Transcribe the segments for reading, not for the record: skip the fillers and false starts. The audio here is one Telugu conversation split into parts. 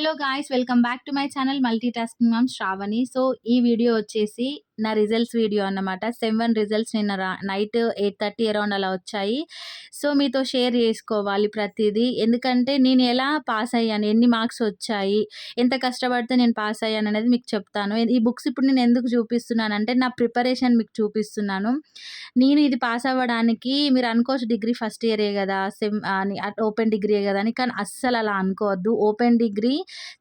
Hello guys, welcome back to my channel multitasking mom Shravani. So ఈ వీడియో వచ్చేసి నా రిజల్ట్స్ వీడియో అన్నమాట. సెమ్ 1 రిజల్ట్స్ నిన్న నైట్ 8:30 అరౌండ్ అలా వచ్చాయి. సో మీతో షేర్ చేసుకోవాలి ప్రతిదీ. ఎందుకంటే నేను ఎలా పాస్ అయ్యాను, ఎన్ని మార్క్స్ వచ్చాయి, ఎంత కష్టపడితే నేను పాస్ అయ్యాను అనేది మీకు చెప్తాను. ఈ బుక్స్ ఇప్పుడు నేను ఎందుకు చూపిస్తున్నానంటే నా ప్రిపరేషన్ మీకు చూపిస్తున్నాను. నేను ఇది పాస్ అవ్వడానికి మీరు అనుకోవచ్చు డిగ్రీ ఫస్ట్ ఇయరే కదా, సెమ్ అని ఓపెన్ డిగ్రీయే కదా అని. కానీ అస్సలు అలా అనుకోవద్దు. ఓపెన్ డిగ్రీ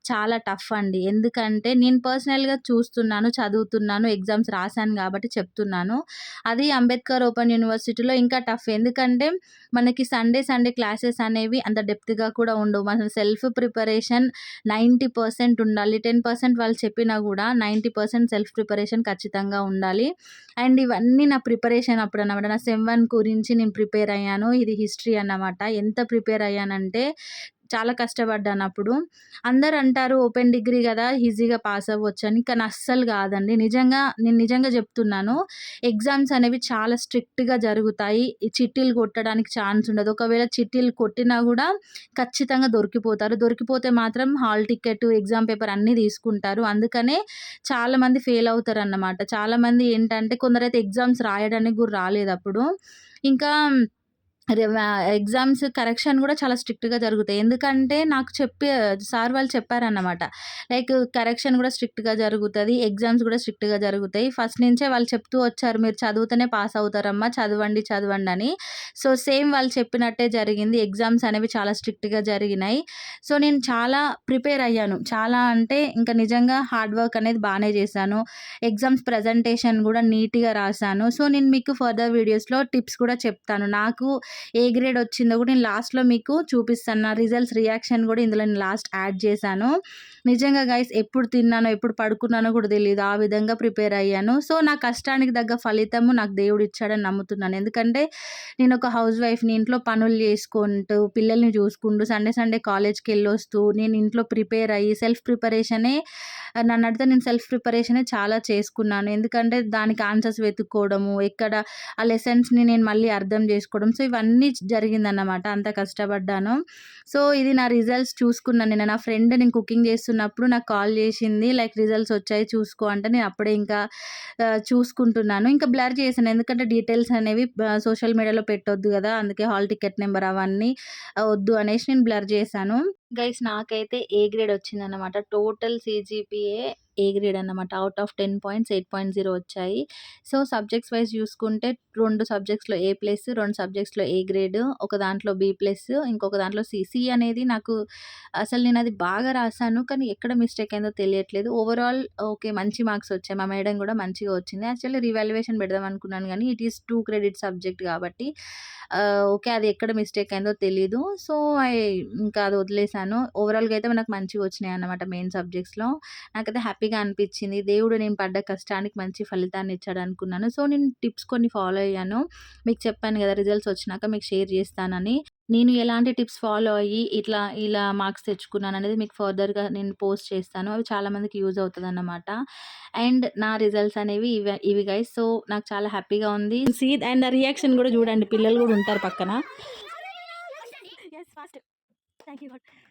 చాలా టఫ్ అండి. ఎందుకంటే నేను పర్సనల్‌గా చూస్తున్నాను, చదువుతున్నాను, ఎగ్జామ్స్ రాశాను కాబట్టి చెప్తున్నాను. అది అంబేద్కర్ ఓపెన్ యూనివర్సిటీలో ఇంకా టఫ్. ఎందుకంటే మనకి సండే క్లాసెస్ అనేవి అంత డెప్త్‌గా కూడా ఉండవు. మన సెల్ఫ్ ప్రిపరేషన్ 90% ఉండాలి. 10% వాళ్ళు చెప్పినా కూడా 90% సెల్ఫ్ ప్రిపరేషన్ ఖచ్చితంగా ఉండాలి. అండ్ ఇవన్నీ నా ప్రిపరేషన్ అప్పుడన్నమాట. నా సెమ్ 1 గురించి నేను ప్రిపేర్ అయ్యాను. ఇది హిస్టరీ అన్నమాట. ఎంత ప్రిపేర్ అయ్యానంటే చాలా కష్టపడ్డాను అప్పుడు. అందరూ అంటారు ఓపెన్ డిగ్రీ కదా ఈజీగా పాస్ అవ్వొచ్చని. కానీ అస్సలు కాదండి. నేను నిజంగా చెప్తున్నాను. ఎగ్జామ్స్ అనేవి చాలా స్ట్రిక్ట్‌గా జరుగుతాయి. ఈ చిట్టీలు కొట్టడానికి ఛాన్స్ ఉండదు. ఒకవేళ చిట్టీలు కొట్టినా కూడా ఖచ్చితంగా దొరికిపోతారు. దొరికిపోతే మాత్రం హాల్ టికెట్, ఎగ్జామ్ పేపర్ అన్నీ తీసుకుంటారు. అందుకనే చాలామంది ఫెయిల్ అవుతారన్నమాట. చాలామంది ఏంటంటే కొందరైతే ఎగ్జామ్స్ రాయడానికి కూడా రాలేదప్పుడు. ఇంకా ఎగ్జామ్స్ కరెక్షన్ కూడా చాలా స్ట్రిక్ట్‌గా జరుగుతాయి. ఎందుకంటే నాకు సార్ వాళ్ళు చెప్పారన్నమాట. లైక్ కరెక్షన్ కూడా స్ట్రిక్ట్‌గా జరుగుతది. ఎగ్జామ్స్ కూడా స్ట్రిక్ట్‌గా జరుగుతాయి. ఫస్ట్ నుంచే వాళ్ళు చెప్తూ వచ్చారు. మీరు చదివితేనే పాస్ అవుతారమ్మా, చదవండి అని. సో సేమ్ వాళ్ళు చెప్పినట్టే జరిగింది. ఎగ్జామ్స్ అనేవి చాలా స్ట్రిక్ట్‌గా జరిగినాయి. సో నేను చాలా ప్రిపేర్ అయ్యాను. చాలా అంటే ఇంకా నిజంగా హార్డ్ వర్క్ అనేది బానే చేశాను. ఎగ్జామ్స్ ప్రజెంటేషన్ కూడా నీట్‌గా రాశాను. సో నేను మీకు ఫర్దర్ వీడియోస్‌లో టిప్స్ కూడా చెప్తాను. నాకు ఏ గ్రేడ్ వచ్చిందో కూడా నేను లాస్ట్‌లో మీకు చూపిస్తాను. నా రిజల్ట్స్ రియాక్షన్ కూడా ఇందులో నేను లాస్ట్ యాడ్ చేశాను. నిజంగా గైస్ ఎప్పుడు తిన్నానో, ఎప్పుడు పడుకున్నానో కూడా తెలీదు. ఆ విధంగా ప్రిపేర్ అయ్యాను. సో నా కష్టానికి తగ్గ ఫలితము నాకు దేవుడు ఇచ్చాడని నమ్ముతున్నాను. ఎందుకంటే నేను ఒక హౌస్ వైఫ్‌ని. ఇంట్లో పనులు చేసుకుంటూ, పిల్లల్ని చూసుకుంటూ, సండే కాలేజ్‌కెళ్ళొస్తూ, నేను ఇంట్లో ప్రిపేర్ అయ్యి సెల్ఫ్ ప్రిపరేషనే నన్నడిగితే నేను సెల్ఫ్ ప్రిపరేషనే చాలా చేసుకున్నాను. ఎందుకంటే దానికి ఆన్సర్స్ వెతుక్కోవడము, ఎక్కడ ఆ లెసన్స్‌ని నేను మళ్ళీ అర్థం చేసుకోవడం. సో ఇవన్నీ జరిగిందన్నమాట. అంత కష్టపడ్డాను. సో ఇది నా రిజల్ట్స్ చూసుకున్నాను నిన్న. నా ఫ్రెండ్ నేను కుకింగ్ చేస్తున్నప్పుడు నాకు కాల్ చేసింది. లైక్ రిజల్ట్స్ వచ్చాయి చూసుకో అంటే నేను అప్పుడే ఇంకా చూసుకుంటున్నాను. ఇంకా బ్లర్ చేశాను. ఎందుకంటే డీటెయిల్స్ అనేవి సోషల్ మీడియాలో పెట్టొద్దు కదా. అందుకే హాల్ టికెట్ నెంబర్ అవన్నీ వద్దు అనేసి నేను బ్లర్ చేశాను. గైస్ నాకైతే ఏ గ్రేడ్ వచ్చిందన్నమాట. టోటల్ సీజీపీఏ ఏ గ్రేడ్ అన్నమాట. అవుట్ ఆఫ్ 10 పాయింట్స్ 8.0 వచ్చాయి. సో సబ్జెక్ట్స్ వైజ్ చూసుకుంటే 2 సబ్జెక్ట్స్‌లో ఏ ప్లస్, 2 సబ్జెక్ట్స్‌లో ఏ గ్రేడ్, ఒక దాంట్లో బి ప్లస్, ఇంకొక దాంట్లో సి. సి అనేది నాకు అసలు నేను అది బాగా రాసాను. కానీ ఎక్కడ మిస్టేక్ అయిందో తెలియట్లేదు. ఓవరాల్ ఓకే, మంచి మార్క్స్ వచ్చాయి. మా మేడం కూడా మంచిగా వచ్చింది. యాక్చువల్లీ రివాల్యుయేషన్ పెడదాం అనుకున్నాను కానీ ఇట్ ఈస్ 2 క్రెడిట్ సబ్జెక్ట్ కాబట్టి ఓకే, అది ఎక్కడ మిస్టేక్ అయిందో తెలీదు. సో ఇంకా అది వదిలేసాను. ఓవరాల్‌గా అయితే నాకు మంచిగా వచ్చినాయి అన్నమాట మెయిన్ సబ్జెక్ట్స్‌లో. నాకైతే హ్యాపీగా అనిపించింది. దేవుడు నేను పడ్డ కష్టానికి మంచి ఫలితాన్ని ఇచ్చాడు అనుకున్నాను. సో నేను టిప్స్ కొన్ని ఫాలో అయ్యాను. మీకు చెప్పాను కదా రిజల్ట్స్ వచ్చినాక మీకు షేర్ చేస్తానని. నేను ఎలాంటి టిప్స్ ఫాలో అయ్యి ఇలా మార్క్స్ తెచ్చుకున్నాననేది మీకు ఫర్దర్‌గా నేను పోస్ట్ చేస్తాను. అవి చాలా మందికి యూజ్ అవుతదన్నమాట. అండ్ నా రిజల్ట్స్ అనేవి ఇవి గైస్. సో నాకు చాలా హ్యాపీగా ఉంది. అండ్ ఆ రియాక్షన్ కూడా చూడండి. పిల్లలు కూడా ఉంటారు పక్కన. Yes, fast. Thank you, God.